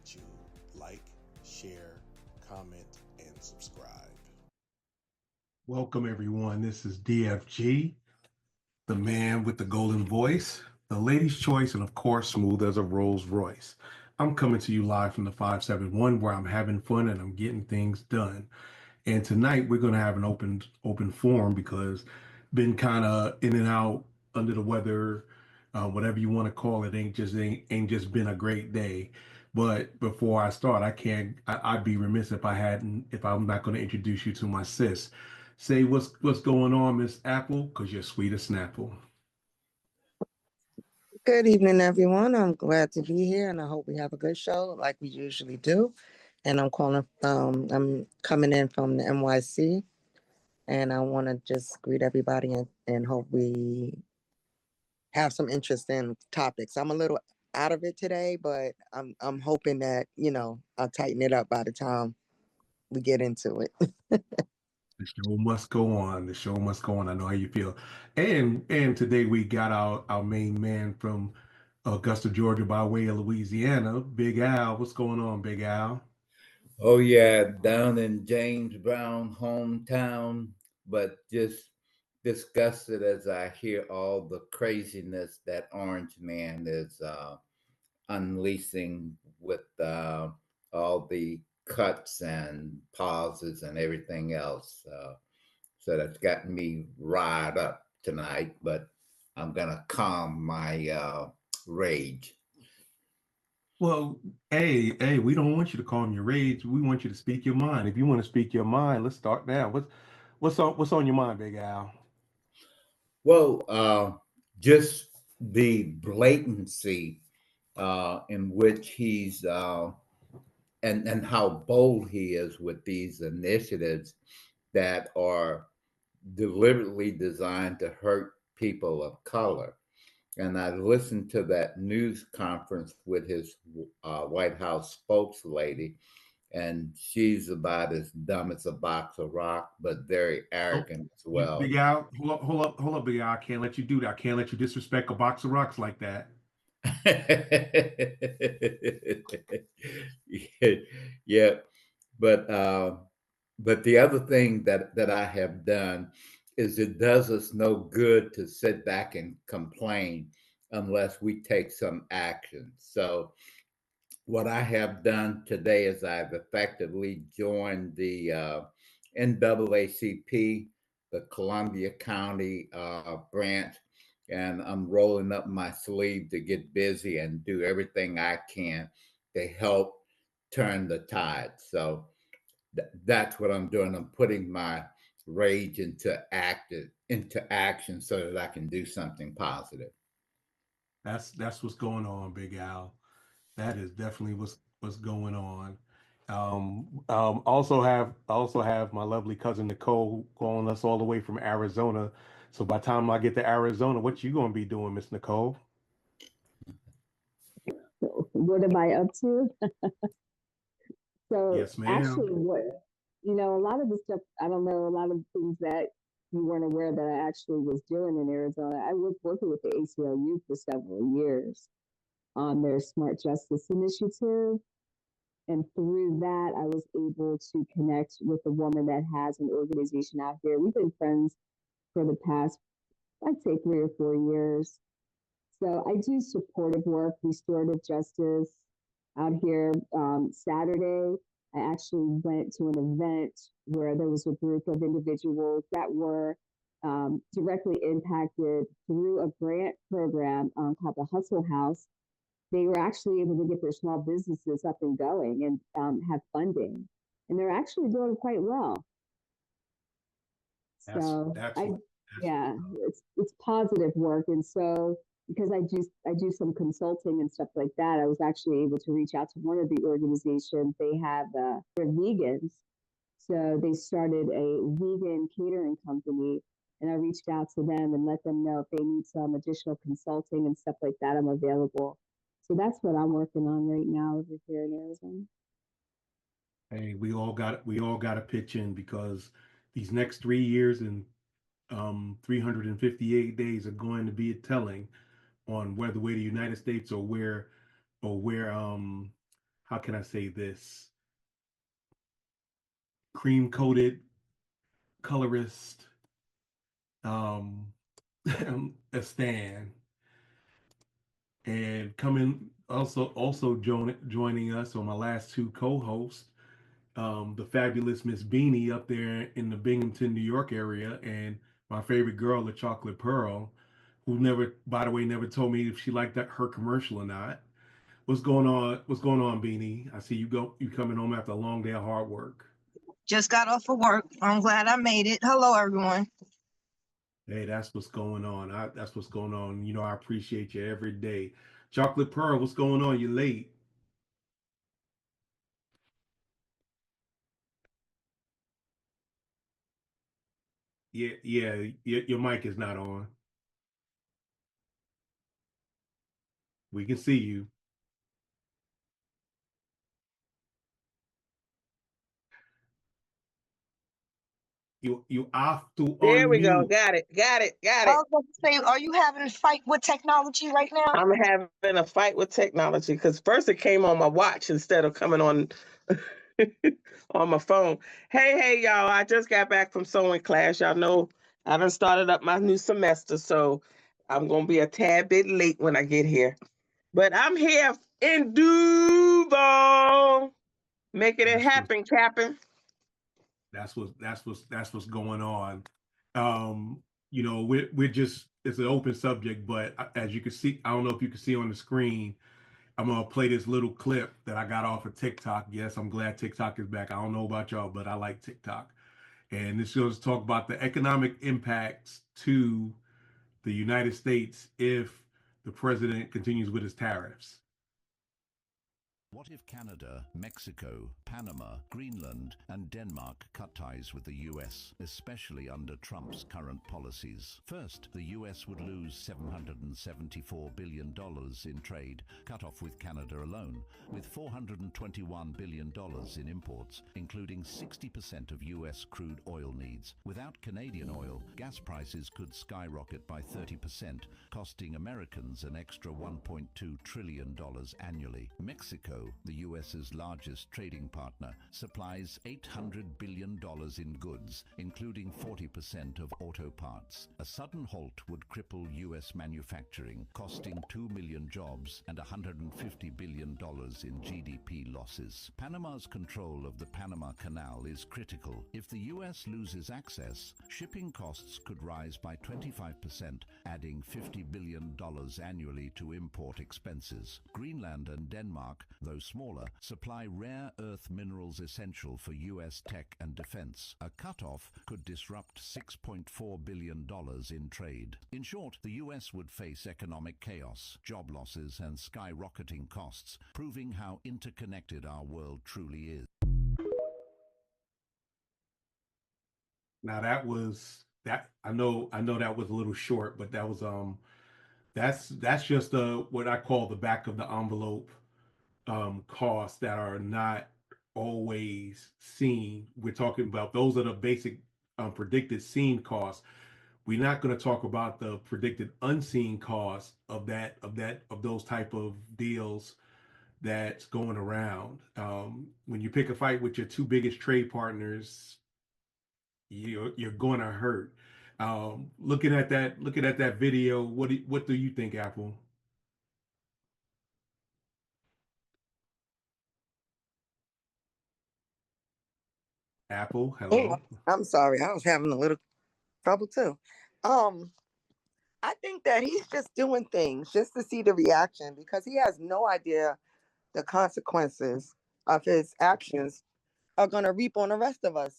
that you like, share, comment, and subscribe. Welcome, everyone. This is DFG, the man with the golden voice, the lady's choice, and of course, smooth as a Rolls Royce. I'm coming to you live from the 571 where I'm having fun and I'm getting things done. And tonight we're going to have an open forum because been kind of in and out under the weather, whatever you want to call it, ain't just been a great day. But before I start, I'd be remiss if I'm not going to introduce you to my sis. Say what's going on, Miss Apple, because you're sweet as Snapple. Good evening, everyone. I'm glad to be here, and I hope we have a good show like we usually do. And I'm coming in from the NYC, and I want to just greet everybody and hope we have some interesting topics. I'm a little out of it today, but I'm hoping that I'll tighten it up by the time we get into it. The show must go on. The show must go on. I know how you feel. And today we got our main man from Augusta, Georgia, by way of Louisiana, Big Al. What's going on, Big Al? Oh yeah, down in James Brown hometown, but just disgusted as I hear all the craziness that Orange Man is unleashing with all the cuts and pauses and everything else. So that's gotten me riled up tonight, but I'm gonna calm my rage. Well, hey, we don't want you to calm your rage. We want you to speak your mind. If you want to speak your mind, let's start now. What's on your mind, Big Al? Well, just the blatancy in which he's and how bold he is with these initiatives that are deliberately designed to hurt people of color. And I listened to that news conference with his White House spokeslady, and she's about as dumb as a box of rock, but very Oh, arrogant as you, well. Big Al, hold up, Big Al. I can't let you do that. I can't let you disrespect a box of rocks like that. Yeah, but but the other thing that I have done is it does us no good to sit back and complain unless we take some action. So what I have done today is I've effectively joined the NAACP, the Columbia County branch, and I'm rolling up my sleeve to get busy and do everything I can to help turn the tide. So that's what I'm doing. I'm putting my rage into action so that I can do something positive. That's what's going on, Big Al. That is definitely what's going on. Also have my lovely cousin Nicole calling us all the way from Arizona. So by the time I get to Arizona, what you gonna be doing, Miss Nicole? What am I up to? So Yes, ma'am. actually, a lot of the stuff, I don't know, a lot of things that you weren't aware that I actually was doing in Arizona. I was working with the ACLU for several years on their Smart Justice Initiative. And through that, I was able to connect with a woman that has an organization out here. We've been friends for the past, I'd say, 3 or 4 years. So I do supportive work, restorative justice out here. Saturday, I actually went to an event where there was a group of individuals that were directly impacted through a grant program called the Hustle House. They were actually able to get their small businesses up and going and have funding. And they're actually doing quite well. That's So that's I, what that's yeah, it's positive work. And so because I do some consulting and stuff like that, I was actually able to reach out to one of the organizations. They have they're vegans, so they started a vegan catering company. And I reached out to them and let them know if they need some additional consulting and stuff like that, I'm available. So that's what I'm working on right now over here in Arizona. hey, we all got to pitch in because these next 3 years and 358 days are going to be telling on whether we're the United States or where how can I say this, cream-coated colorist, a Stan, and coming also joining us on my last two co-hosts, the fabulous Miss Beanie up there in the Binghamton, New York area, and my favorite girl, the Chocolate Pearl, who never, by the way, never told me if she liked her commercial or not. What's going on? What's going on, Beanie? I see you coming home after a long day of hard work. Just got off of work. I'm glad I made it. Hello, everyone. Hey, that's what's going on. That's what's going on. You know, I appreciate you every day. Chocolate Pearl, what's going on? You late? Yeah. Your mic is not on. We can see you. You off to There we go. unmute. Got it. I was going to say, are you having a fight with technology right now? I'm having a fight with technology because first it came on my watch instead of coming on on my phone. Hey, y'all. I just got back from sewing class. Y'all know I done started up my new semester, so I'm going to be a tad bit late when I get here. But I'm here in Duval, making it happen, Captain. That's what's going on. You know, we're just, it's an open subject, but as you can see, I don't know if you can see on the screen, I'm gonna play this little clip that I got off of TikTok. Yes, I'm glad TikTok is back. I don't know about y'all, but I like TikTok. And this goes to talk about the economic impacts to the United States if the president continues with his tariffs. What if Canada, Mexico, Panama, Greenland, and Denmark cut ties with the US, especially under Trump's current policies? First, the US would lose $774 billion in trade, cut off with Canada alone, with $421 billion in imports, including 60% of US crude oil needs. Without Canadian oil, gas prices could skyrocket by 30%, costing Americans an extra $1.2 trillion annually. Mexico, the US's largest trading partner, supplies $800 billion in goods, including 40% of auto parts. A sudden halt would cripple US manufacturing, costing 2 million jobs and $150 billion in GDP losses. Panama's control of the Panama Canal is critical. If the US loses access, shipping costs could rise by 25%, adding $50 billion annually to import expenses. Greenland and Denmark, though smaller, supply rare earth minerals essential for US tech and defense. A cutoff could disrupt $6.4 billion in trade. In short, the US would face economic chaos, job losses, and skyrocketing costs, proving how interconnected our world truly is. Now that was that I know that was a little short, but that was that's just what I call the back of the envelope costs that are not always seen. We're talking about those are the basic predicted seen costs. We're not going to talk about the predicted unseen costs of those type of deals that's going around. When you pick a fight with your two biggest trade partners, you're going to hurt. Looking at that video, what do you think, Apple? Apple, hello. Oh, I'm sorry. I was having a little trouble too. I think that he's just doing things just to see the reaction because he has no idea the consequences of his actions are going to reap on the rest of us.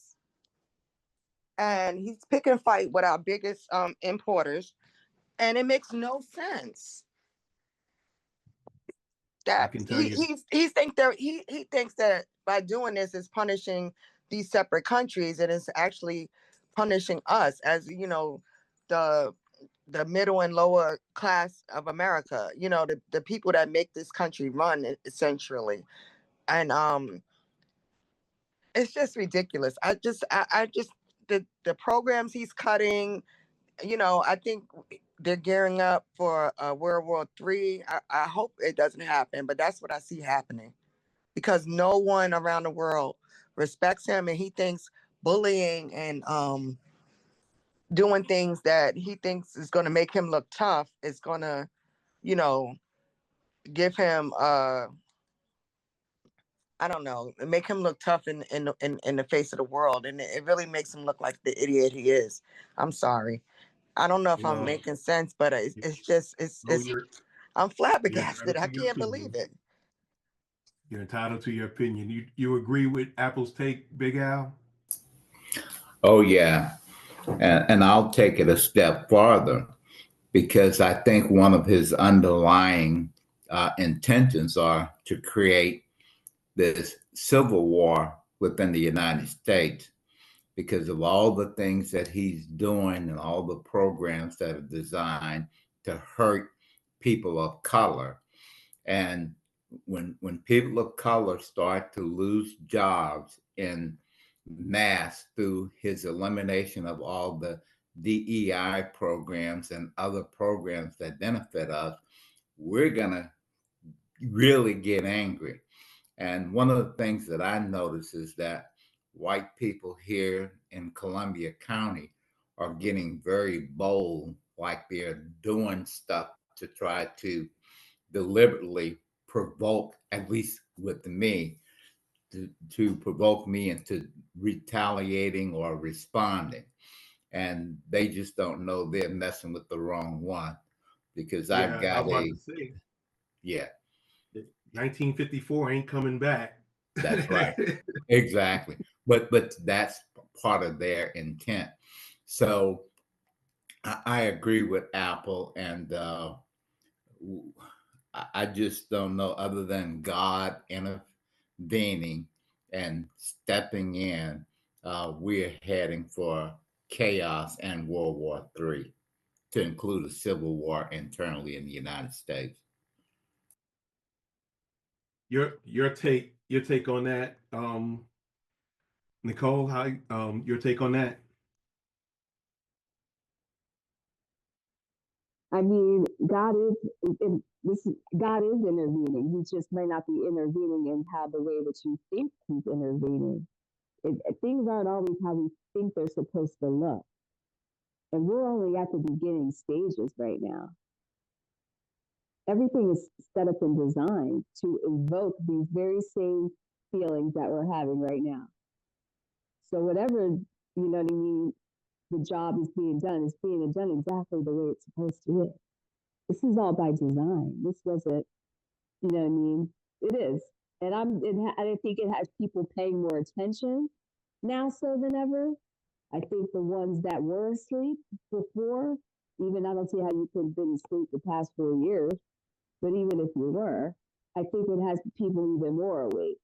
And he's pick and fight with our biggest importers, and it makes no sense. I That can tell you. he thinks that by doing this is punishing these separate countries, and it's actually punishing us as the middle and lower class of America. The people that make this country run essentially, and it's just ridiculous. I just the programs he's cutting. I think they're gearing up for World War III. I hope it doesn't happen, but that's what I see happening because no one around the world respects him, and he thinks bullying and doing things that he thinks is going to make him look tough is going to, you know, give him I don't know, make him look tough in the face of the world, and it really makes him look like the idiot he is. I'm sorry. I don't know if I'm Well, making sense, but it's just no, it's I'm you're flabbergasted. entitled I to your can't believe opinion. it. You're entitled to your opinion. You agree with Apple's take, Big Al? Oh, yeah. And I'll take it a step farther because I think one of his underlying intentions are to create this civil war within the United States because of all the things that he's doing and all the programs that are designed to hurt people of color. And when people of color start to lose jobs in mass through his elimination of all the DEI programs and other programs that benefit us, we're going to really get angry. And one of the things that I notice is that white people here in Columbia County are getting very bold, like they're doing stuff to try to deliberately provoke, at least with me, to provoke me into retaliating or responding. And they just don't know they're messing with the wrong one because I've Yeah, I got was about to say, yeah, 1954 ain't coming back. that's right. Exactly. But that's part of their intent. So I agree with Apple, and I just don't know, other than God intervening and stepping in, we're heading for chaos and World War III, to include a civil war internally in the United States. Your take on that, Nicole, how your take on that? I mean, God is intervening. He just may not be intervening in how the way that you think he's intervening. Things aren't always how we think they're supposed to look, and we're only at the beginning stages right now. Everything is set up and designed to evoke these very same feelings that we're having right now. So whatever, you know what I mean, the job is being done exactly the way it's supposed to be. This is all by design. This wasn't, you know what I mean? It is. And I think it has people paying more attention now so than ever. I think the ones that were asleep before, even I don't see how you could have been asleep the past 4 years, but even if you were, I think it has people even more awake.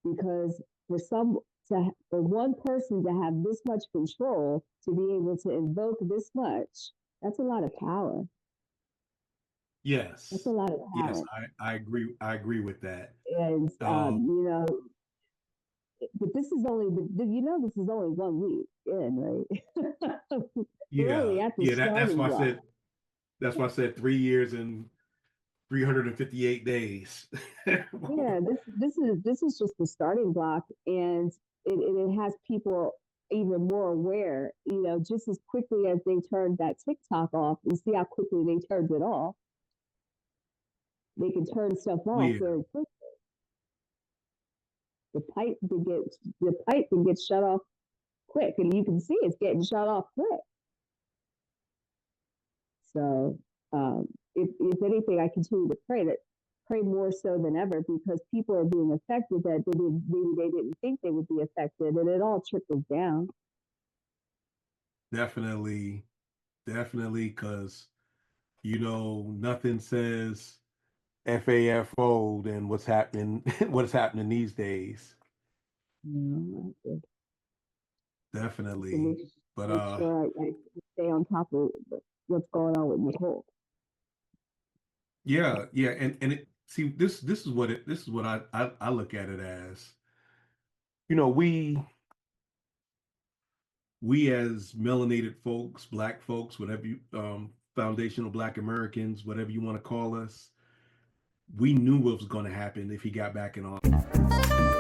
Because for one person to have this much control, to be able to invoke this much, that's a lot of power. Yes. That's a lot of power. Yes, I agree. I agree with that. And you know, but this is only this is only 1 week in, right? We're only at the that's why I block. said 3 years and 358 days. Yeah, this is just the starting block, and it has people even more aware. You know, just as quickly as they turned that TikTok off, you see how quickly they turned it off. They can turn stuff off very quickly. The pipe can get shut off quick, and you can see it's getting shut off quick. So, if anything, I continue to pray more so than ever, because people are being affected that maybe they didn't think they would be affected, and it all trickles down. Definitely, because nothing says FAFO than what's happening these days. Definitely. But make sure I stay on top of what's going on with Nicole. Yeah, and this is what I look at it as. We as melanated folks, Black folks, whatever you foundational Black Americans, whatever you want to call us, we knew what was going to happen if he got back in office.